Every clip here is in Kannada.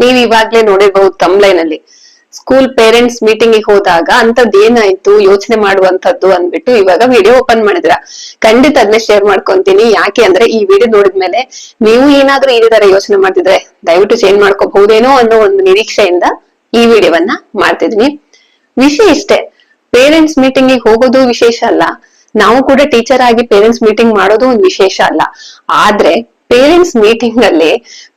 ನೀವ್ ಇವಾಗ್ಲೇ ನೋಡಿರ್ಬಹುದು ತಮ್ಲೈನ್ ಅಲ್ಲಿ ಸ್ಕೂಲ್ ಪೇರೆಂಟ್ಸ್ ಮೀಟಿಂಗ್ ಹೋದಾಗ ಅಂತದ್ ಏನಾಯ್ತು ಯೋಚನೆ ಮಾಡುವಂತದ್ದು ಅಂದ್ಬಿಟ್ಟು ಇವಾಗ ವಿಡಿಯೋ ಓಪನ್ ಮಾಡಿದ್ರ. ಖಂಡಿತ ಅದನ್ನೇ ಶೇರ್ ಮಾಡ್ಕೊಂತೀನಿ. ಯಾಕೆ ಅಂದ್ರೆ ಈ ವಿಡಿಯೋ ನೋಡಿದ್ಮೇಲೆ ನೀವು ಏನಾದ್ರೂ ಇದೇ ತರ ಯೋಚನೆ ಮಾಡ್ತಿದ್ರೆ ದಯವಿಟ್ಟು ಚೇಂಜ್ ಮಾಡ್ಕೋಬಹುದೇನೋ ಅನ್ನೋ ಒಂದು ನಿರೀಕ್ಷೆಯಿಂದ ಈ ವಿಡಿಯೋವನ್ನ ಮಾಡ್ತಿದ್ವಿ. ವಿಷಯ ಇಷ್ಟೇ, ಪೇರೆಂಟ್ಸ್ ಮೀಟಿಂಗ್ ಹೋಗೋದು ವಿಶೇಷ ಅಲ್ಲ, ನಾವು ಕೂಡ ಟೀಚರ್ ಆಗಿ ಪೇರೆಂಟ್ಸ್ ಮೀಟಿಂಗ್ ಮಾಡೋದು ಒಂದು ವಿಶೇಷ ಅಲ್ಲ. ಆದ್ರೆ ಪೇರೆಂಟ್ಸ್ ಮೀಟಿಂಗ್ ಅಲ್ಲಿ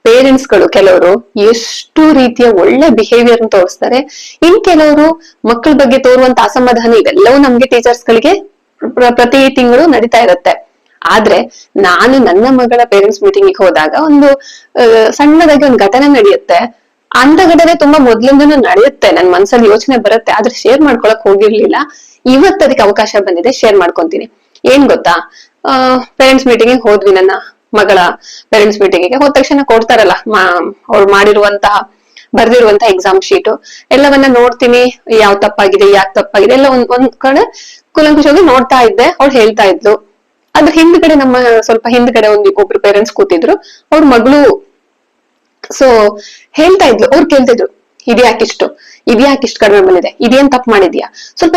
ಪೇರೆಂಟ್ಸ್ ಗಳು ಕೆಲವರು ಎಷ್ಟು ರೀತಿಯ ಒಳ್ಳೆ ಬಿಹೇವಿಯರ್ ತೋರಿಸ್ತಾರೆ, ಇನ್ ಕೆಲವರು ಮಕ್ಕಳ ಬಗ್ಗೆ ತೋರುವಂತ ಅಸಮಾಧಾನ ಇವೆಲ್ಲವೂ ನಮ್ಗೆ ಟೀಚರ್ಸ್ ಗಳಿಗೆ ಪ್ರತಿ ತಿಂಗಳು ನಡೀತಾ ಇರುತ್ತೆ. ಆದ್ರೆ ನಾನು ನನ್ನ ಮಗಳ ಪೇರೆಂಟ್ಸ್ ಮೀಟಿಂಗ್ ಹೋದಾಗ ಒಂದು ಸಣ್ಣದಾಗಿ ಒಂದು ಘಟನೆ ನಡೆಯುತ್ತೆ. ಅಂತ ಘಟನೆ ತುಂಬಾ ಮೊದ್ಲಿಂದನೂ ನಡೆಯುತ್ತೆ, ನನ್ ಮನ್ಸಲ್ಲಿ ಯೋಚನೆ ಬರುತ್ತೆ, ಆದ್ರೆ ಶೇರ್ ಮಾಡ್ಕೊಳಕ್ ಹೋಗಿರ್ಲಿಲ್ಲ. ಇವತ್ತು ಅದಕ್ಕೆ ಅವಕಾಶ ಬಂದಿದೆ, ಶೇರ್ ಮಾಡ್ಕೊಂತೀನಿ. ಏನ್ ಗೊತ್ತಾ, ಪೇರೆಂಟ್ಸ್ ಮೀಟಿಂಗ್ ಹೋದ್ವಿ. ನನ್ನ ಮಗಳ ಪೇರೆಂಟ್ಸ್ ಮೀಟಿಂಗಿಗೆ ಹೋದ ತಕ್ಷಣ ಕೊಡ್ತಾರಲ್ಲ ಅವ್ರು ಮಾಡಿರುವಂತಹ ಬರ್ದಿರುವಂತಹ ಎಕ್ಸಾಮ್ ಶೀಟ್ ಎಲ್ಲವನ್ನ ನೋಡ್ತೀನಿ. ಯಾವ್ ತಪ್ಪಾಗಿದೆ, ಯಾಕೆ ತಪ್ಪಾಗಿದೆ ಎಲ್ಲ ಒಂದ್ ಕಡೆ ಕುಲಂಕುಷವಾಗಿ ನೋಡ್ತಾ ಇದ್ದೆ. ಅವ್ರು ಹೇಳ್ತಾ ಇದ್ಲು. ಅದ್ರ ಹಿಂದ್ಗಡೆ ಸ್ವಲ್ಪ ಹಿಂದ್ಗಡೆ ಒಬ್ರು ಪೇರೆಂಟ್ಸ್ ಕೂತಿದ್ರು, ಅವ್ರ ಮಗಳು. ಸೊ ಹೇಳ್ತಾ ಇದ್ಲು, ಅವ್ರು ಕೇಳ್ತಿದ್ರು ಇದ್ಯಾಕಿಷ್ಟು ಕಡಿಮೆ ಬಂದಿದೆ, ಇದೇನ್ ತಪ್ಪು ಮಾಡಿದ್ಯಾ, ಸ್ವಲ್ಪ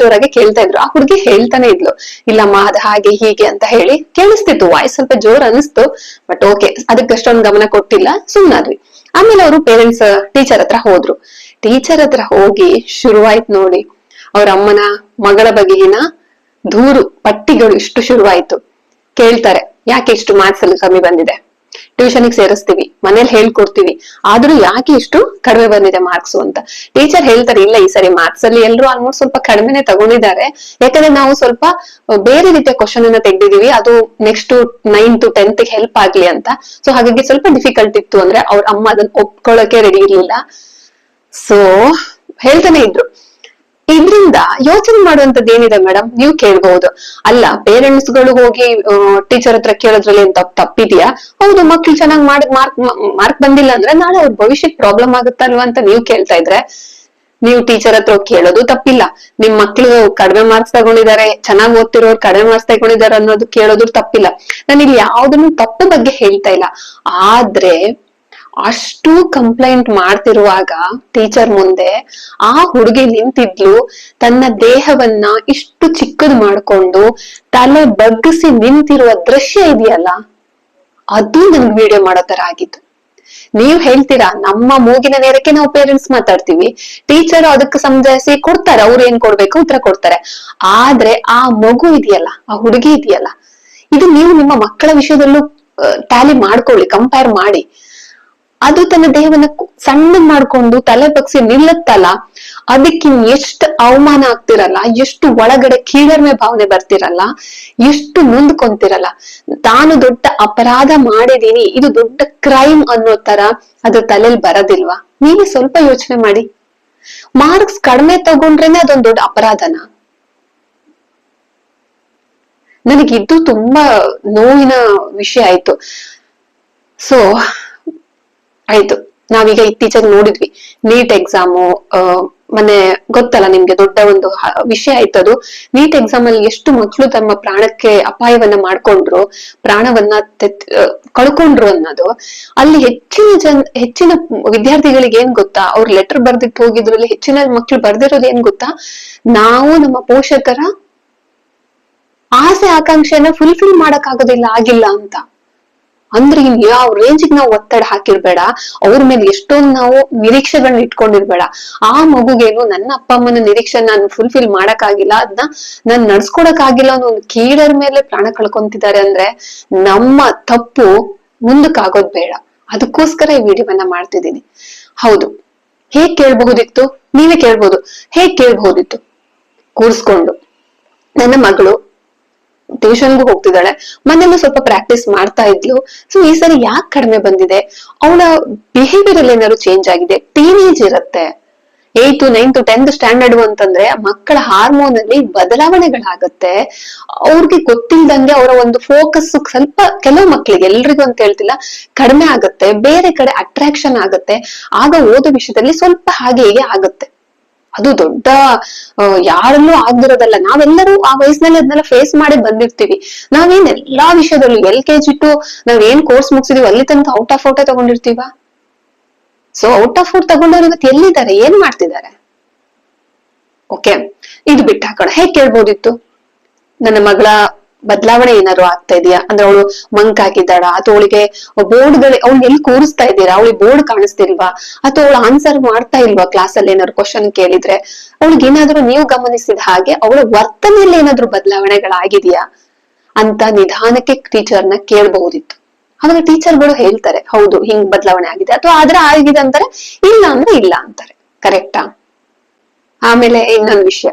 ಜೋರಾಗಿ ಕೇಳ್ತಾ ಇದ್ರು. ಆ ಹುಡುಗಿ ಹೇಳ್ತಾನೆ ಇದ್ಲು, ಇಲ್ಲಮ್ಮ ಅದ್ ಹಾಗೆ ಹೀಗೆ ಅಂತ ಹೇಳಿ ಕೇಳಿಸ್ತಿತ್ತು. ವಾಯ್ಸ್ ಸ್ವಲ್ಪ ಜೋರ್ ಅನಿಸ್ತು, ಬಟ್ ಓಕೆ, ಅದಕ್ಕೆ ಅಷ್ಟೊಂದು ಗಮನ ಕೊಟ್ಟಿಲ್ಲ, ಸುಮ್ನಾದ್ವಿ. ಆಮೇಲೆ ಅವರು ಪೇರೆಂಟ್ಸ್ ಟೀಚರ್ ಹತ್ರ ಹೋದ್ರು. ಟೀಚರ್ ಹತ್ರ ಹೋಗಿ ಶುರುವಾಯ್ತು ನೋಡಿ ಅವ್ರ ಅಮ್ಮನ ಮಗಳ ಬಗೆಗಿನ ದೂರು ಪಟ್ಟಿಗಳು ಇಷ್ಟು ಶುರುವಾಯ್ತು. ಕೇಳ್ತಾರೆ, ಯಾಕೆ ಇಷ್ಟು ಮಾರ್ಕ್ಸ್ ಅಲ್ಲಿ ಕಮ್ಮಿ ಬಂದಿದೆ, ಟ್ಯೂಷನ್ಗೆ ಸೇರಿಸ್ತೀವಿ, ಮನೇಲಿ ಹೇಳ್ಕೊಡ್ತೀವಿ, ಆದ್ರೂ ಯಾಕೆ ಇಷ್ಟು ಕಡಿಮೆ ಬಂದಿದೆ ಮಾರ್ಕ್ಸ್ ಅಂತ. ಟೀಚರ್ ಹೇಳ್ತಾರೆ, ಇಲ್ಲ ಈ ಸರಿ ಮಾರ್ಕ್ಸ್ ಅಲ್ಲಿ ಎಲ್ರು ಆಲ್ಮೋಸ್ಟ್ ಸ್ವಲ್ಪ ಕಡಿಮೆನೆ ತಗೊಂಡಿದ್ದಾರೆ, ಯಾಕಂದ್ರೆ ನಾವು ಸ್ವಲ್ಪ ಬೇರೆ ರೀತಿಯ ಕ್ವಶನ್ ಅನ್ನ ತೆಗ್ದಿದೀವಿ, ಅದು ನೆಕ್ಸ್ಟ್ 9th 10th ಹೆಲ್ಪ್ ಆಗ್ಲಿ ಅಂತ. ಸೊ ಹಾಗಾಗಿ ಸ್ವಲ್ಪ ಡಿಫಿಕಲ್ಟ್ ಇತ್ತು ಅಂದ್ರೆ ಅವ್ರ ಅಮ್ಮ ಅದನ್ನ ಒಪ್ಕೊಳ್ಳೋಕೆ ರೆಡಿ ಇರ್ಲಿಲ್ಲ. ಸೊ ಹೇಳ್ತಾನೆ ಇದ್ರು. ಇದ್ರಿಂದ ಯೋಚನೆ ಮಾಡುವಂತದ್ದು ಏನಿದೆ ಮೇಡಮ್, ನೀವು ಕೇಳ್ಬಹುದು. ಅಲ್ಲ ಪೇರೆಂಟ್ಸ್ ಗಳು ಹೋಗಿ ಟೀಚರ್ ಹತ್ರ ಕೇಳೋದ್ರಲ್ಲಿ ಏನ್ ತಪ್ಪಿದ್ಯಾ, ಹೌದು ಮಕ್ಳು ಚೆನ್ನಾಗಿ ಮಾರ್ಕ್ ಬಂದಿಲ್ಲ ಅಂದ್ರೆ ನಾಳೆ ಅವ್ರ ಭವಿಷ್ಯಕ್ಕೆ ಪ್ರಾಬ್ಲಮ್ ಆಗುತ್ತಲ್ವಾ ಅಂತ ನೀವು ಕೇಳ್ತಾ ಇದ್ರೆ, ನೀವು ಟೀಚರ್ ಹತ್ರ ಕೇಳೋದು ತಪ್ಪಿಲ್ಲ. ನಿಮ್ ಮಕ್ಳು ಕಡಿಮೆ ಮಾರ್ಕ್ಸ್ ತಗೊಂಡಿದ್ದಾರೆ, ಚೆನ್ನಾಗಿ ಓದ್ತಿರೋರು ಕಡಿಮೆ ಮಾರ್ಕ್ಸ್ ತಗೊಂಡಿದ್ದಾರೆ ಅನ್ನೋದು ಕೇಳೋದು ತಪ್ಪಿಲ್ಲ. ನಾನು ಇಲ್ಲಿ ಯಾವ್ದನ್ನು ತಪ್ಪು ಬಗ್ಗೆ ಹೇಳ್ತಾ ಇಲ್ಲ. ಆದ್ರೆ ಅಷ್ಟು ಕಂಪ್ಲೇಂಟ್ ಮಾಡ್ತಿರುವಾಗ ಟೀಚರ್ ಮುಂದೆ ಆ ಹುಡುಗಿ ನಿಂತಿದ್ಲು, ತನ್ನ ದೇಹವನ್ನ ಇಷ್ಟು ಚಿಕ್ಕದು ಮಾಡ್ಕೊಂಡು ತಲೆ ಬಗ್ಗಿಸಿ ನಿಂತಿರುವ ದೃಶ್ಯ ಇದೆಯಲ್ಲ, ಅದು ನನ್ಗೆ ವಿಡಿಯೋ ಮಾಡೋ ತರ ಆಗಿತ್ತು. ನೀವ್ ಹೇಳ್ತೀರಾ ನಮ್ಮ ಮೂಗಿನ ನೇರಕ್ಕೆ ನಾವು ಪೇರೆಂಟ್ಸ್ ಮಾತಾಡ್ತೀವಿ, ಟೀಚರ್ ಅದಕ್ಕೆ ಸಮಜಾಯಿಸಿ ಕೊಡ್ತಾರೆ, ಅವ್ರು ಏನ್ ಕೊಡ್ಬೇಕು ಉತ್ತರ ಕೊಡ್ತಾರೆ. ಆದ್ರೆ ಆ ಮಗು ಇದೆಯಲ್ಲ, ಆ ಹುಡುಗಿ ಇದೆಯಲ್ಲ, ಇದು ನೀವು ನಿಮ್ಮ ಮಕ್ಕಳ ವಿಷಯದಲ್ಲೂ ಟ್ಯಾಲಿ ಮಾಡ್ಕೊಳ್ಳಿ, ಕಂಪೇರ್ ಮಾಡಿ. ಅದು ತನ್ನ ದೇಹವನ್ನ ಸಣ್ಣ ಮಾಡ್ಕೊಂಡು ತಲೆ ಬಗ್ಸಿ ನಿಲ್ಲತ್ತಲ್ಲ, ಅದಕ್ಕೆ ಎಷ್ಟು ಅವಮಾನ ಆಗ್ತಿರಲ್ಲ, ಎಷ್ಟು ಒಳಗಡೆ ಕೀಳರಿಮೆ ಭಾವನೆ ಬರ್ತಿರಲ್ಲ, ಎಷ್ಟು ನೊಂದ್ಕೊಂತಿರಲ್ಲ. ತಾನು ದೊಡ್ಡ ಅಪರಾಧ ಮಾಡಿದೀನಿ, ಇದು ದೊಡ್ಡ ಕ್ರೈಮ್ ಅನ್ನೋ ತರ ಅದ್ರ ತಲೆಯಲ್ಲಿ ಬರೋದಿಲ್ವಾ? ನೀವೇ ಸ್ವಲ್ಪ ಯೋಚನೆ ಮಾಡಿ. ಮಾರ್ಕ್ಸ್ ಕಡಿಮೆ ತಗೊಂಡ್ರೇನೆ ಅದೊಂದು ದೊಡ್ಡ ಅಪರಾಧನ? ನನಗಿದ್ದು ತುಂಬಾ ನೋವಿನ ವಿಷಯ ಆಯ್ತು. ಸೊ ಆಯ್ತು, ನಾವೀಗ ಇತ್ತೀಚೆಗೆ ನೋಡಿದ್ವಿ ನೀಟ್ ಎಕ್ಸಾಮು. ಮೊನ್ನೆ ಗೊತ್ತಲ್ಲ ನಿಮ್ಗೆ, ದೊಡ್ಡ ಒಂದು ವಿಷಯ ಆಯ್ತು ಅದು. ನೀಟ್ ಎಕ್ಸಾಮ್ ಅಲ್ಲಿ ಎಷ್ಟು ಮಕ್ಕಳು ತಮ್ಮ ಪ್ರಾಣಕ್ಕೆ ಅಪಾಯವನ್ನ ಮಾಡ್ಕೊಂಡ್ರು, ಪ್ರಾಣವನ್ನ ಕಳ್ಕೊಂಡ್ರು ಅನ್ನೋದು. ಅಲ್ಲಿ ಹೆಚ್ಚಿನ ವಿದ್ಯಾರ್ಥಿಗಳಿಗೆ ಏನ್ ಗೊತ್ತಾ, ಅವ್ರು ಲೆಟರ್ ಬರ್ದಿಟ್ಟು ಹೋಗಿದ್ರಲ್ಲಿ ಹೆಚ್ಚಿನ ಮಕ್ಳು ಬರ್ದಿರೋದು ಏನ್ ಗೊತ್ತಾ, ನಾವು ನಮ್ಮ ಪೋಷಕರ ಆಸೆ ಆಕಾಂಕ್ಷೆಯನ್ನ ಫುಲ್ಫಿಲ್ ಮಾಡಕ್ ಆಗಿಲ್ಲ ಅಂತ. ಅಂದ್ರೆ ಇನ್ ಯಾವ ರೇಂಜಿಗೆ ನಾವು ಒತ್ತಡ ಹಾಕಿರ್ಬೇಡ, ಅವ್ರ ಮೇಲೆ ಎಷ್ಟೊಂದು ನಾವು ನಿರೀಕ್ಷೆಗಳನ್ನ ಇಟ್ಕೊಂಡಿರ್ಬೇಡ. ಆ ಮಗುಗೇನು ನನ್ನ ಅಪ್ಪ ಅಮ್ಮನ ನಿರೀಕ್ಷೆ ನಾನು ಫುಲ್ಫಿಲ್ ಮಾಡಕ್ ಆಗಿಲ್ಲ, ಅದನ್ನ ನಾನ್ ನಡ್ಸ್ಕೊಡಕ್ ಆಗಿಲ್ಲ ಅನ್ನೋ ಒಂದು ಕೀಳರ ಮೇಲೆ ಪ್ರಾಣ ಕಳ್ಕೊಂತಿದ್ದಾರೆ ಅಂದ್ರೆ ನಮ್ಮ ತಪ್ಪು ಮುಂದಕ್ಕೆ ಆಗೋದ್ ಬೇಡ. ಅದಕ್ಕೋಸ್ಕರ ಈ ವಿಡಿಯೋವನ್ನ ಮಾಡ್ತಿದ್ದೀನಿ. ಹೌದು, ಹೇಗ್ ಕೇಳ್ಬಹುದಿತ್ತು, ನೀವೇ ಕೇಳ್ಬೋದು, ಹೇಗ್ ಕೇಳ್ಬಹುದಿತ್ತು ಕೂರ್ಸ್ಕೊಂಡು. ನನ್ನ ಮಗಳು ಟ್ಯೂಷನ್ಗೂ ಹೋಗ್ತಿದ್ದಾಳೆ, ಮನೆಯಲ್ಲೂ ಸ್ವಲ್ಪ ಪ್ರಾಕ್ಟೀಸ್ ಮಾಡ್ತಾ ಇದ್ಲು. ಸೊ ಈ ಸರಿ ಯಾಕೆ ಕಡಿಮೆ ಬಂದಿದೆ, ಅವಳ ಬಿಹೇವಿಯರ್ ಅಲ್ಲಿ ಏನಾದ್ರು ಚೇಂಜ್ ಆಗಿದೆ. ಟೀನೇಜ್ ಇರುತ್ತೆ, 8th 9th 10th ಸ್ಟ್ಯಾಂಡರ್ಡ್ ಅಂತಂದ್ರೆ ಮಕ್ಕಳ ಹಾರ್ಮೋನ್ ಅಲ್ಲಿ ಬದಲಾವಣೆಗಳಾಗತ್ತೆ. ಅವ್ರಿಗೆ ಗೊತ್ತಿಲ್ದಂಗೆ ಅವರ ಒಂದು ಫೋಕಸ್ ಸ್ವಲ್ಪ, ಕೆಲವು ಮಕ್ಳಿಗೆ, ಎಲ್ರಿಗೂ ಅಂತ ಹೇಳ್ತಿಲ್ಲ, ಕಡಿಮೆ ಆಗತ್ತೆ, ಬೇರೆ ಕಡೆ ಅಟ್ರಾಕ್ಷನ್ ಆಗತ್ತೆ. ಆಗ ಓದೋ ವಿಷಯದಲ್ಲಿ ಸ್ವಲ್ಪ ಹಾಗೆ ಹೀಗೆ ಆಗತ್ತೆ. ಅದು ದೊಡ್ಡ ಯಾರಲ್ಲೂ ಆಗ್ದಿರೋದಲ್ಲ. ನಾವೆಲ್ಲರೂ ಆ ವಯಸ್ಸಿನಲ್ಲಿ ಅದನ್ನೆಲ್ಲ ಫೇಸ್ ಮಾಡಿ ಬಂದಿರ್ತೀವಿ. ನಾವೇನ್ ಎಲ್ಲಾ ವಿಷಯದಲ್ಲೂ LKG ಟು ನಾವ್ ಏನ್ ಕೋರ್ಸ್ ಮುಗಿಸಿದೀವಿ ಅಲ್ಲಿ ತನಕ ಔಟ್ ಆಫ್ ಔಟೇ ತಗೊಂಡಿರ್ತೀವ. ಸೊ ಔಟ್ ಆಫ್ 4 ತಗೊಂಡವ್ರು ಇವತ್ತು ಎಲ್ಲಿದ್ದಾರೆ, ಏನ್ ಮಾಡ್ತಿದ್ದಾರೆ? ಓಕೆ, ಇದು ಬಿಟ್ಟು ಹಾಕೋಣ. ಹೇಗ್ ಕೇಳ್ಬೋದಿತ್ತು, ನನ್ನ ಮಗಳ ಬದಲಾವಣೆ ಏನಾದ್ರು ಆಗ್ತಾ ಇದೆಯಾ ಅಂದ್ರೆ, ಅವಳು ಮಂಕ್ ಆಗಿದ್ದಾಳ, ಅಥವಾ ಅವಳಿಗೆ ಬೋರ್ಡ್ಗಳು ಅವ್ಳು ಎಲ್ಲಿ ಕೂರಿಸ್ತಾ ಇದ್ದೀರಾ, ಅವಳಿಗೆ ಬೋರ್ಡ್ ಕಾಣಿಸ್ತಿಲ್ವಾ, ಅಥವಾ ಅವಳು ಆನ್ಸರ್ ಮಾಡ್ತಾ ಇಲ್ವಾ ಕ್ಲಾಸ್ ಅಲ್ಲಿ ಏನಾದ್ರು ಕ್ವಶನ್ ಕೇಳಿದ್ರೆ, ಅವಳಿಗೆ ಏನಾದ್ರು ನೀವು ಗಮನಿಸಿದ ಹಾಗೆ ಅವಳ ವರ್ತನೆಯಲ್ಲಿ ಏನಾದ್ರು ಬದಲಾವಣೆಗಳಾಗಿದೆಯಾ ಅಂತ ನಿಧಾನಕ್ಕೆ ಟೀಚರ್ನ ಕೇಳಬಹುದಿತ್ತು. ಆವಾಗ ಟೀಚರ್ಗಳು ಹೇಳ್ತಾರೆ ಹೌದು ಹಿಂಗ್ ಬದಲಾವಣೆ ಆಗಿದೆ, ಅಥವಾ ಆದ್ರೆ ಆಗಿದೆ ಅಂತಾರೆ, ಇಲ್ಲ ಅಂದ್ರೆ ಇಲ್ಲ ಅಂತಾರೆ. ಕರೆಕ್ಟಾ? ಆಮೇಲೆ ಇನ್ನೊಂದು ವಿಷಯ,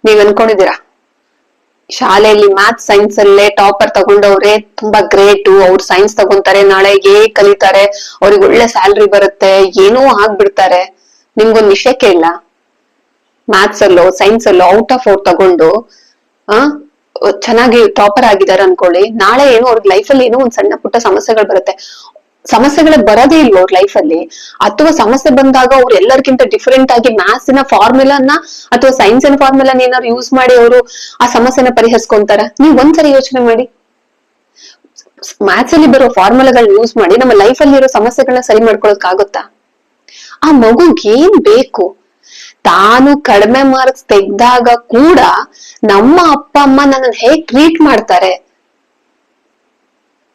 ನೀವ್ ಅನ್ಕೊಂಡಿದ್ದೀರಾ ಶಾಲೆಯಲ್ಲಿ ಮ್ಯಾಥ್ಸ್ ಸೈನ್ಸ್ ಅಲ್ಲೇ ಟಾಪರ್ ತಗೊಂಡವ್ರೆ ತುಂಬಾ ಗ್ರೇಟು, ಅವ್ರು ಸೈನ್ಸ್ ತಗೊಂತಾರೆ, ನಾಳೆ ಕಲಿತಾರೆ, ಅವ್ರಿಗೆ ಒಳ್ಳೆ ಸ್ಯಾಲ್ರಿ ಬರುತ್ತೆ, ಏನೋ ಆಗ್ಬಿಡ್ತಾರೆ. ನಿಮ್ಗೊಂದ್ ವಿಷಯ ಕೇಳಲ್ಲ, ಮ್ಯಾಥ್ಸ್ ಅಲ್ಲೋ ಸೈನ್ಸ್ ಅಲ್ಲೋ ಔಟ್ ಆಫ್ 4 ತಗೊಂಡು ಚೆನ್ನಾಗಿ ಟಾಪರ್ ಆಗಿದ್ದಾರೆ ಅನ್ಕೊಳ್ಳಿ, ನಾಳೆ ಏನೋ ಅವ್ರಿಗೆ ಲೈಫಲ್ಲಿ ಏನೋ ಒಂದ್ ಸಣ್ಣ ಪುಟ್ಟ ಸಮಸ್ಯೆಗಳು ಬರುತ್ತೆ. ಸಮಸ್ಯೆಗಳು ಬರೋದೇ ಇಲ್ಲ ಅವ್ರ ಲೈಫ್ ಅಲ್ಲಿ, ಅಥವಾ ಸಮಸ್ಯೆ ಬಂದಾಗ ಅವ್ರು ಎಲ್ಲರಿಗಿಂತ ಡಿಫರೆಂಟ್ ಆಗಿ ಮ್ಯಾಥ್ಸ್ ನ ಫಾರ್ಮುಲಾನ ಅಥವಾ ಸೈನ್ಸ್ ನ ಫಾರ್ಮುಲಾನ ಏನಾದ್ರು ಯೂಸ್ ಮಾಡಿ ಅವರು ಆ ಸಮಸ್ಯೆನ ಪರಿಹರಿಸ್ಕೊಂತಾರ? ನೀವ್ ಒಂದ್ಸರಿ ಯೋಚನೆ ಮಾಡಿ. ಮ್ಯಾಥ್ಸ್ ಅಲ್ಲಿ ಬರೋ ಫಾರ್ಮುಲಾಗಳನ್ನ ಯೂಸ್ ಮಾಡಿ ನಮ್ಮ ಲೈಫ್ ಅಲ್ಲಿ ಇರೋ ಸಮಸ್ಯೆಗಳನ್ನ ಸರಿ ಮಾಡ್ಕೊಳಕ್ ಆಗುತ್ತಾ? ಆ ಮಗುಗೆ ಏನ್ ಬೇಕು, ತಾನು ಕಡಿಮೆ ಮಾರ್ಕ್ಸ್ ತೆಗ್ದಾಗ ಕೂಡ ನಮ್ಮ ಅಪ್ಪ ಅಮ್ಮ ನನ್ನ ಹೇಗ್ ಟ್ರೀಟ್ ಮಾಡ್ತಾರೆ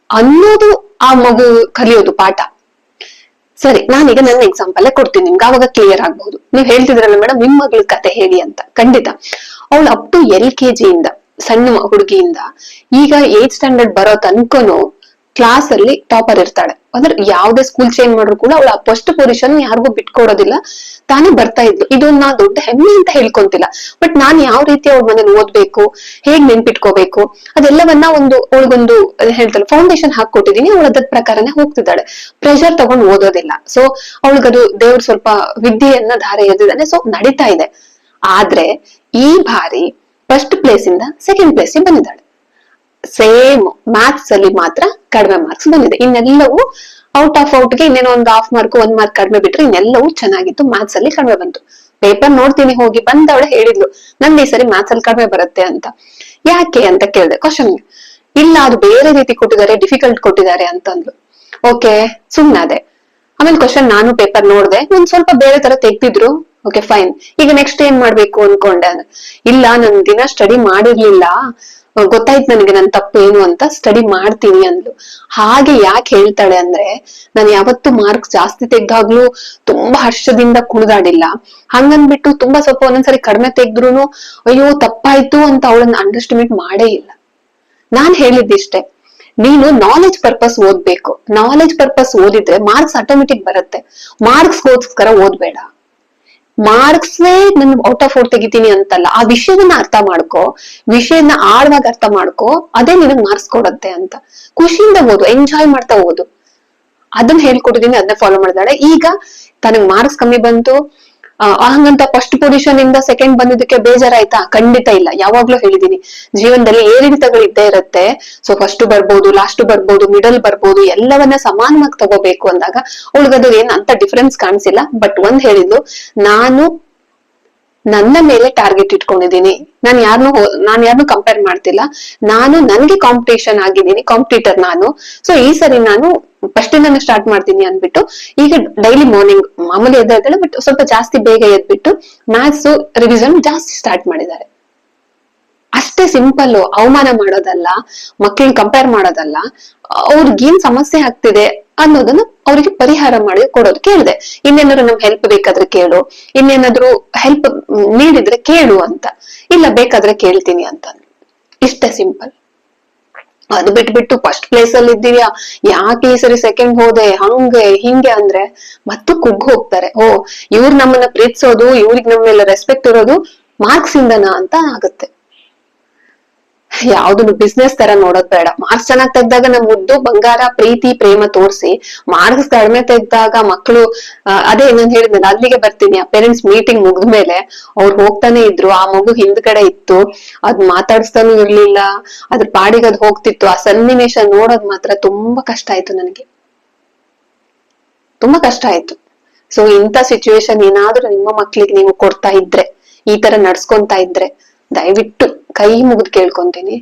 ಅನ್ನೋದು ಆ ಮಗು ಕಲಿಯೋದು ಪಾಠ. ಸರಿ, ನಾನೀಗ ನನ್ನ ಎಕ್ಸಾಂಪಲ್ ಕೊಡ್ತೀನಿ ನಿಮ್ಗೆ, ಅವಾಗ ಕ್ಲಿಯರ್ ಆಗ್ಬಹುದು. ನೀವ್ ಹೇಳ್ತಿದ್ರಲ್ಲ ಮೇಡಮ್ ನಿಮ್ ಮಗಳ ಕತೆ ಹೇಳಿ ಅಂತ. ಖಂಡಿತ, ಅವಳು ಅಪ್ ಟು LKG ಇಂದ, ಸಣ್ಣ ಹುಡುಗಿಯಿಂದ ಈಗ 8th ಸ್ಟ್ಯಾಂಡರ್ಡ್ ಬರೋ ತನಕನು ಕ್ಲಾಸ್ ಅಲ್ಲಿ ಟಾಪರ್ ಇರ್ತಾಳೆ. ಅಂದ್ರೆ ಯಾವ್ದೇ ಸ್ಕೂಲ್ ಚೇಂಜ್ ಮಾಡ್ರು ಕೂಡ ಅವಳ ಫಸ್ಟ್ ಪೊಸಿಷನ್ ಯಾರಿಗೂ ಬಿಟ್ಕೊಡೋದಿಲ್ಲ, ತಾನೇ ಬರ್ತಾ ಇದ್ಲು. ಇದು ನಾ ದೊಡ್ಡ ಹೆಮ್ಮೆ ಅಂತ ಹೇಳ್ಕೊಂತಿಲ್ಲ, ಬಟ್ ನಾನ್ ಯಾವ ರೀತಿ ಅವ್ಳ ಮನೇಲಿ ಓದ್ಬೇಕು, ಹೇಗ್ ನೆನ್ಪಿಟ್ಕೋಬೇಕು ಅದೆಲ್ಲವನ್ನ ಅವಳಿಗೊಂದು ಹೇಳ್ತಾಳೆ ಫೌಂಡೇಶನ್ ಹಾಕೊಟ್ಟಿದೀನಿ, ಅವಳ ಅದ್ರ ಪ್ರಕಾರನೇ ಹೋಗ್ತಿದ್ದಾಳೆ. ಪ್ರೆಷರ್ ತಗೊಂಡ್ ಓದೋದಿಲ್ಲ. ಸೊ ಅವಳಿಗದು ದೇವ್ರು ಸ್ವಲ್ಪ ವಿದ್ಯೆಯನ್ನ ಧಾರೆ ಎರೆದಿದ್ದಾನೆ, ಸೊ ನಡೀತಾ ಇದೆ. ಆದ್ರೆ ಈ ಬಾರಿ ಫಸ್ಟ್ ಪ್ಲೇಸ್ ಇಂದ ಸೆಕೆಂಡ್ ಪ್ಲೇಸ್ ಬಂದಿದ್ದಾಳೆ. ಸೇಮ್ ಮ್ಯಾಥ್ಸ್ ಅಲ್ಲಿ ಮಾತ್ರ ಕಡಿಮೆ ಮಾರ್ಕ್ಸ್ ಬಂದಿದೆ. ಇನ್ನೆಲ್ಲವೂ ಔಟ್ ಆಫ್ ಔಟ್ ಗೆ ಇನ್ನೇನೋ ಒಂದು 1/2 ಮಾರ್ಕ್ 1 ಮಾರ್ಕ್ ಕಡಿಮೆ ಬಿಟ್ರೆ ಇನ್ನೆಲ್ಲವೂ ಚೆನ್ನಾಗಿತ್ತು. ಮ್ಯಾಥ್ಸ್ ಅಲ್ಲಿ ಕಡಿಮೆ ಬಂತು. ಪೇಪರ್ ನೋಡ್ತೀನಿ ಹೋಗಿ ಬಂದವಳೆ ಹೇಳಿದ್ಲು ನನ್ಗೆ ಈ ಸರಿ ಮ್ಯಾಥ್ಸ್ ಅಲ್ಲಿ ಕಡಿಮೆ ಬರುತ್ತೆ ಅಂತ. ಯಾಕೆ ಅಂತ ಕೇಳಿದೆ ಕ್ವಶನ್. ಇಲ್ಲ ಅದು ಬೇರೆ ರೀತಿ ಕೊಟ್ಟಿದ್ದಾರೆ, ಡಿಫಿಕಲ್ಟ್ ಕೊಟ್ಟಿದ್ದಾರೆ ಅಂತಂದ್ಲು. ಓಕೆ, ಸುಮ್ನಾದೆ. ಆಮೇಲೆ ಕ್ವಶನ್ ನಾನು ಪೇಪರ್ ನೋಡ್ದೆ, ಒಂದ್ ಸ್ವಲ್ಪ ಬೇರೆ ತರ ತೆಗ್ದಿದ್ರು. ಓಕೆ ಫೈನ್, ಈಗ ನೆಕ್ಸ್ಟ್ ಏನ್ ಮಾಡ್ಬೇಕು ಅನ್ಕೊಂಡೆ. ಇಲ್ಲ ನನ್ ದಿನ ಸ್ಟಡಿ ಮಾಡಿರ್ಲಿಲ್ಲ, ಗೊತ್ತಾಯ್ತು ನನಗೆ ನನ್ ತಪ್ಪೇನು ಅಂತ, ಸ್ಟಡಿ ಮಾಡ್ತೀನಿ ಅಂದ್ಲು. ಹಾಗೆ ಯಾಕೆ ಹೇಳ್ತಾಳೆ ಅಂದ್ರೆ, ನಾನು ಯಾವತ್ತು ಮಾರ್ಕ್ಸ್ ಜಾಸ್ತಿ ತೆಗ್ದಾಗ್ಲೂ ತುಂಬಾ ಹರ್ಷದಿಂದ ಕುಣಿದಾಡಿಲ್ಲ. ಹಂಗನ್ಬಿಟ್ಟು ತುಂಬಾ ಸ್ವಲ್ಪ ಒಂದೊಂದ್ಸರಿ ಕಡಿಮೆ ತೆಗ್ದ್ರು ಅಯ್ಯೋ ತಪ್ಪಾಯ್ತು ಅಂತ ಅವಳನ್ನ ಅಂಡರ್ಸ್ಟಿಮೇಟ್ ಮಾಡೇ ಇಲ್ಲ. ನಾನ್ ಹೇಳಿದ್ದಿಷ್ಟೇ, ನೀನು ನಾಲೆಜ್ ಪರ್ಪಸ್ ಓದ್ಬೇಕು. ನಾಲೆಜ್ ಪರ್ಪಸ್ ಓದಿದ್ರೆ ಮಾರ್ಕ್ಸ್ ಆಟೋಮೆಟಿಕ್ ಬರುತ್ತೆ. ಮಾರ್ಕ್ಸ್ಗೋಸ್ಕರ ಓದ್ಬೇಡ. ಮಾರ್ಕ್ಸ್ನೇ ನನ್ ಔಟ್ ಆಫ್ 4 ತೆಗಿತೀನಿ ಅಂತಲ್ಲ, ಆ ವಿಷಯವನ್ನ ಅರ್ಥ ಮಾಡ್ಕೋ, ವಿಷಯನ ಆಳವಾಗಿ ಅರ್ಥ ಮಾಡ್ಕೋ, ಅದೇ ನಿನಗ್ ಮಾರ್ಕ್ಸ್ ಕೊಡತ್ತೆ ಅಂತ. ಖುಷಿಯಿಂದ ಓದು, ಎಂಜಾಯ್ ಮಾಡ್ತಾ ಓದು. ಅದನ್ನ ಹೇಳ್ಕೊಟ್ಟಿದೀನಿ, ಅದನ್ನ ಫಾಲೋ ಮಾಡಿದಾಳೆ. ಈಗ ತನಗ್ ಮಾರ್ಕ್ಸ್ ಕಮ್ಮಿ ಬಂತು ಹಂಗಂತ ಫಸ್ಟ್ ಪೊಸಿಷನ್ ಇಂದ ಸೆಕೆಂಡ್ ಬಂದಿದ್ದಕ್ಕೆ ಬೇಜಾರಾಯ್ತಾ? ಖಂಡಿತ ಇಲ್ಲ. ಯಾವಾಗ್ಲೂ ಹೇಳಿದೀನಿ, ಜೀವನದಲ್ಲಿ ಏರಿಳಿತಗಳು ಇದ್ದೇ ಇರುತ್ತೆ. ಸೊ ಫಸ್ಟ್ ಬರ್ಬೋದು, ಲಾಸ್ಟ್ ಬರ್ಬೋದು, ಮಿಡಲ್ ಬರ್ಬೋದು, ಎಲ್ಲವನ್ನ ಸಮಾನವಾಗಿ ತಗೋಬೇಕು ಅಂದಾಗ ಅವಳಿಗದು ಏನ್ ಅಂತ ಡಿಫ್ರೆನ್ಸ್ ಕಾಣಿಸಿಲ್ಲ. ಬಟ್ ಒಂದ್ ಹೇಳಿದ್ಲು, ನಾನು ನನ್ನ ಮೇಲೆ ಟಾರ್ಗೆಟ್ ಇಟ್ಕೊಂಡಿದೀನಿ, ನಾನ್ ಯಾರನ್ನು ಕಂಪೇರ್ ಮಾಡ್ತಿಲ್ಲ, ನಾನು ನನ್ಗೆ ಕಾಂಪಿಟೇಷನ್ ಆಗಿದ್ದೀನಿ, ಕಾಂಪಿಟೇಟರ್ ನಾನು. ಸೊ ಈ ಸರಿ ನಾನು ಫಸ್ಟ್ ಇಂದಾನೆ ಸ್ಟಾರ್ಟ್ ಮಾಡ್ತೀನಿ ಅಂದ್ಬಿಟ್ಟು ಈಗ ಡೈಲಿ ಮಾರ್ನಿಂಗ್ ಮಾಮೂಲಿ ಎದ್ದಾಳೆ, ಬಟ್ ಸ್ವಲ್ಪ ಜಾಸ್ತಿ ಬೇಗ ಎದ್ಬಿಟ್ಟು ಮ್ಯಾಥ್ಸ್ ರಿವಿಷನ್ ಜಾಸ್ತಿ ಸ್ಟಾರ್ಟ್ ಮಾಡಿದ್ದಾರೆ. ಅಷ್ಟೇ ಸಿಂಪಲ್. ಅವಮಾನ ಮಾಡೋದಲ್ಲ, ಮಕ್ಕಳನ್ನ ಕಂಪೇರ್ ಮಾಡೋದಲ್ಲ, ಅವ್ರಿಗೇನ್ ಸಮಸ್ಯೆ ಆಗ್ತಿದೆ ಅನ್ನೋದನ್ನ ಅವ್ರಿಗೆ ಪರಿಹಾರ ಮಾಡಿ ಕೊಡೋದು. ಕೇಳಿದೆ, ಇನ್ನೇನಾದ್ರು ನಮ್ಗೆ ಹೆಲ್ಪ್ ಬೇಕಾದ್ರೆ ಕೇಳು, ಇನ್ನೇನಾದ್ರು ಹೆಲ್ಪ್ ನೀಡಿದ್ರೆ ಕೇಳು ಅಂತ. ಇಲ್ಲ ಬೇಕಾದ್ರೆ ಕೇಳ್ತೀನಿ ಅಂತ. ಇಷ್ಟೇ ಸಿಂಪಲ್. ಅದು ಬಿಟ್ಬಿಟ್ಟು ಫಸ್ಟ್ ಪ್ಲೇಸ್ ಅಲ್ಲಿ ಇದ್ದೀಯಾ, ಯಾಕೆ ಈ ಸರಿ ಸೆಕೆಂಡ್ ಹೋದೆ, ಹಂಗೆ ಹಿಂಗೆ ಅಂದ್ರೆ ಮತ್ತು ಕುಗ್ಗ್ ಹೋಗ್ತಾರೆ. ಓ ಇವ್ರು ನಮ್ಮನ್ನ ಪ್ರೀತಿಸೋದು, ಇವ್ರಿಗೆ ನಮ್ಮ ಮೇಲೆ ರೆಸ್ಪೆಕ್ಟ್ ಇರೋದು ಮಾರ್ಕ್ಸ್ ಇಂದನಾ ಅಂತ ಆಗುತ್ತೆ. ಯಾವ್ದನ್ನು ಬಿಸ್ನೆಸ್ ತರ ನೋಡೋದ್ ಬೇಡ. ಮಾರ್ಕ್ಸ್ ಚೆನ್ನಾಗ್ ತೆಗ್ದಾಗ ನಮ್ ಮುದ್ದು ಬಂಗಾರ ಪ್ರೀತಿ ಪ್ರೇಮ ತೋರ್ಸಿ, ಮಾರ್ಕ್ಸ್ ಕಡಿಮೆ ತೆಗ್ದಾಗ ಮಕ್ಕಳು ಅದೇ ನಾನು ಹೇಳಿದ್ನಲ್ಲ ಅಲ್ಲಿಗೆ ಬರ್ತೀನಿ. ಆ ಪೇರೆಂಟ್ಸ್ ಮೀಟಿಂಗ್ ಮುಗಿದ್ಮೇಲೆ ಅವ್ರು ಹೋಗ್ತಾನೆ ಇದ್ರು, ಆ ಮಗು ಹಿಂದ್ಗಡೆ ಇತ್ತು, ಅದ್ ಮಾತಾಡ್ಸ್ತಾನು ಇರ್ಲಿಲ್ಲ, ಅದ್ರ ಪಾಡಿಗೆ ಅದ್ ಹೋಗ್ತಿತ್ತು. ಆ ಸನ್ನಿವೇಶ ನೋಡೋದ್ ಮಾತ್ರ ತುಂಬಾ ಕಷ್ಟ ಆಯ್ತು ನನಗೆ, ತುಂಬಾ ಕಷ್ಟ ಆಯ್ತು. ಸೊ ಇಂಥ ಸಿಚುವೇಶನ್ ಏನಾದ್ರೂ ನಿಮ್ಮ ಮಕ್ಳಿಗೆ ನೀವು ಕೊಡ್ತಾ ಇದ್ರೆ, ಈ ತರ ನಡ್ಸ್ಕೊಂತಾ ಇದ್ರೆ, ದಯವಿಟ್ಟು ಕೈ ಮುಗಿದು ಕೇಳ್ಕೊಂತೀನಿ,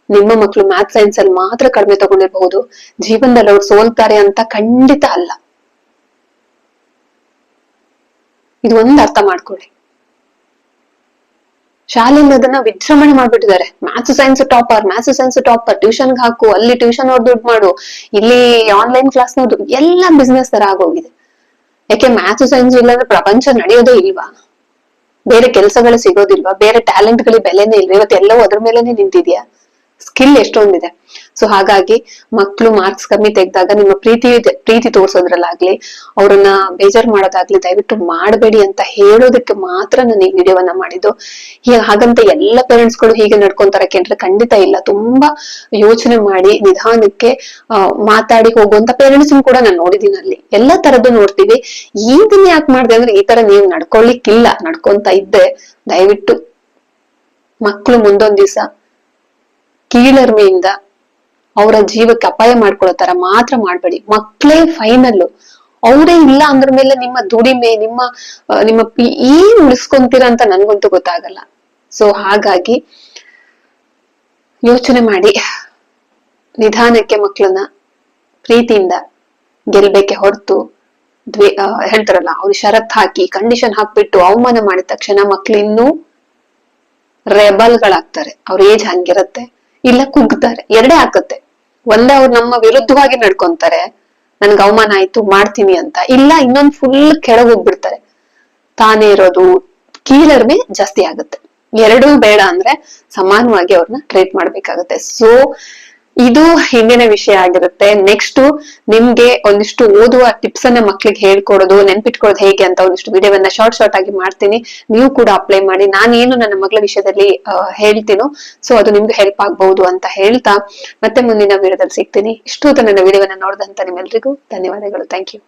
ನಿಮ್ಮ ಮಕ್ಳು ಮ್ಯಾಥ್ಸ್ ಸೈನ್ಸ್ ಅಲ್ಲಿ ಮಾತ್ರ ಕಡಿಮೆ ತಗೊಂಡಿರ್ಬಹುದು, ಜೀವನದಲ್ಲಿ ಅವ್ರು ಸೋಲ್ತಾರೆ ಅಂತ ಖಂಡಿತ ಅಲ್ಲ. ಇದು ಒಂದ್ ಅರ್ಥ ಮಾಡ್ಕೊಳ್ಳಿ. ಶಾಲೆಯಲ್ಲಿ ಅದನ್ನ ವಿಜೃಂಭಣೆ ಮಾಡ್ಬಿಟ್ಟಿದ್ದಾರೆ. ಮ್ಯಾಥ್ಸ್ ಸೈನ್ಸ್ ಟಾಪರ್ ಟ್ಯೂಷನ್ಗೆ ಹಾಕು, ಅಲ್ಲಿ ಟ್ಯೂಷನ್ ಅವ್ರು ದುಡ್ಡು ಮಾಡು, ಇಲ್ಲಿ ಆನ್ಲೈನ್ ಕ್ಲಾಸ್ ನೋಡು, ಎಲ್ಲ ಬಿಸ್ನೆಸ್ ತರ ಆಗೋಗಿದೆ. ಯಾಕೆ ಮ್ಯಾಥ್ಸ್ ಸೈನ್ಸ್ ಇಲ್ಲಾಂದ್ರೆ ಪ್ರಪಂಚ ನಡೆಯೋದೇ ಇಲ್ವಾ? ಬೇರೆ ಕೆಲಸಗಳು ಸಿಗೋದಿಲ್ವಾ? ಬೇರೆ ಟ್ಯಾಲೆಂಟ್ ಗಳಿಗೆ ಬೆಲೆನೇ ಇಲ್ವಾ? ಇವತ್ತು ಎಲ್ಲವೂ ಅದ್ರ ಮೇಲೆನೆ ನಿಂತಿದ್ಯಾ? ಸ್ಕಿಲ್ ಎಷ್ಟೊಂದಿದೆ. ಸೊ ಹಾಗಾಗಿ ಮಕ್ಳು ಮಾರ್ಕ್ಸ್ ಕಮ್ಮಿ ತೆಗ್ದಾಗ ನಿಮ್ಮ ಪ್ರೀತಿ ತೋರ್ಸೋದ್ರಲ್ಲಾಗ್ಲಿ, ಅವ್ರನ್ನ ಬೇಜಾರ್ ಮಾಡೋದಾಗ್ಲಿ ದಯವಿಟ್ಟು ಮಾಡಬೇಡಿ ಅಂತ ಹೇಳೋದಕ್ಕೆ ಮಾತ್ರ ನಾನು ಈ ವಿಡಿಯೋವನ್ನ ಮಾಡಿದ್ದು. ಹಾಗಂತ ಎಲ್ಲ ಪೇರೆಂಟ್ಸ್ ಗಳು ಹೀಗೆ ನಡ್ಕೊಂತಾರ ಕೇಂದ್ರ ಖಂಡಿತ ಇಲ್ಲ. ತುಂಬಾ ಯೋಚನೆ ಮಾಡಿ ನಿಧಾನಕ್ಕೆ ಮಾತಾಡಿ ಹೋಗುವಂತ ಪೇರೆಂಟ್ಸ್ ಕೂಡ ನಾನು ನೋಡಿದೀನಿ. ಅಲ್ಲಿ ಎಲ್ಲಾ ತರದ್ದು ನೋಡ್ತೀವಿ. ಈಗಿನ ಯಾಕೆ ಮಾಡಿದೆ ಅಂದ್ರೆ ಈ ತರ ನೀವು ನಡ್ಕೊಳ್ಳಿಕ್ಕಿಲ್ಲ. ನಡ್ಕೊಂತ ಇದ್ದೆ ದಯವಿಟ್ಟು ಮಕ್ಳು ಮುಂದೊಂದ್ ದಿವಸ ಕೀಳರ್ಮೆಯಿಂದ ಅವರ ಜೀವಕ್ಕೆ ಅಪಾಯ ಮಾಡ್ಕೊಳ್ಳೋ ತರ ಮಾತ್ರ ಮಾಡ್ಬೇಡಿ. ಮಕ್ಳೇ ಫೈನಲ್, ಅವರೇ ಇಲ್ಲ ಅಂದ್ರ ಮೇಲೆ ನಿಮ್ಮ ದುಡಿಮೆ, ನಿಮ್ಮ ಏನ್ ಉಳಿಸ್ಕೊಂತೀರ ಅಂತ ನನ್ಗಂತೂ ಗೊತ್ತಾಗಲ್ಲ. ಸೊ ಹಾಗಾಗಿ ಯೋಚನೆ ಮಾಡಿ ನಿಧಾನಕ್ಕೆ ಮಕ್ಳನ್ನ ಪ್ರೀತಿಯಿಂದ ಗೆಲ್ಬೇಕೆ ಹೊರತು ಹೇಳ್ತಾರಲ್ಲ ಅವ್ರು ಷರತ್ ಹಾಕಿ ಕಂಡೀಷನ್ ಹಾಕ್ಬಿಟ್ಟು ಅವಮಾನ ಮಾಡಿದ ತಕ್ಷಣ ಮಕ್ಳು ಇನ್ನೂ ರೆಬಲ್ಗಳಾಗ್ತಾರೆ. ಅವ್ರ ಏಜ್ ಹಂಗಿರತ್ತೆ, ಇಲ್ಲ ಕುಗ್ತಾರೆ, ಎರಡೇ ಆಕತ್ತೆ. ಒಂದೇ ಅವ್ರು ನಮ್ಮ ವಿರುದ್ಧವಾಗಿ ನಡ್ಕೊಂತಾರೆ, ನನ್ಗೆ ಅವಮಾನ ಆಯ್ತು ಮಾಡ್ತೀನಿ ಅಂತ, ಇಲ್ಲ ಇನ್ನೊಂದ್ ಫುಲ್ ಕೆಳಗ್ ಹೋಗ್ಬಿಡ್ತಾರೆ. ತಾನೇ ಇರೋದು ಕೀಳರ್ಮೆ ಜಾಸ್ತಿ ಆಗುತ್ತೆ. ಎರಡೂ ಬೇಡ ಅಂದ್ರೆ ಸಮಾನವಾಗಿ ಅವ್ರನ್ನ ಟ್ರೀಟ್ ಮಾಡ್ಬೇಕಾಗತ್ತೆ. ಸೊ ಇದು ಹಿಂದಿನ ವಿಷಯ ಆಗಿರುತ್ತೆ. ನೆಕ್ಸ್ಟ್ ನಿಮ್ಗೆ ಒಂದಿಷ್ಟು ಓದುವ ಟಿಪ್ಸ್ ಅನ್ನ ಮಕ್ಳಿಗೆ ಹೇಳ್ಕೊಡೋದು, ನೆನ್ಪಿಟ್ಕೊಳ್ಳೋದು ಹೇಗೆ ಅಂತ ಒಂದಿಷ್ಟು ವಿಡಿಯೋವನ್ನ ಶಾರ್ಟ್ ಆಗಿ ಮಾಡ್ತೀನಿ. ನೀವು ಕೂಡ ಅಪ್ಲೈ ಮಾಡಿ. ನಾನೇನು ನನ್ನ ಮಗಳ ವಿಷಯದಲ್ಲಿ ಹೇಳ್ತೀನೋ ಸೊ ಅದು ನಿಮ್ಗೆ ಹೆಲ್ಪ್ ಆಗ್ಬಹುದು ಅಂತ ಹೇಳ್ತಾ ಮತ್ತೆ ಮುಂದಿನ ವಿಡಿಯೋದಲ್ಲಿ ಸಿಗ್ತೀನಿ. ಇಷ್ಟು ಹೊತ್ತು ನನ್ನ ವಿಡಿಯೋವನ್ನ ನೋಡಿದಂತ ನಿಮ್ಮೆಲ್ರಿಗೂ ಧನ್ಯವಾದಗಳು. Thank you.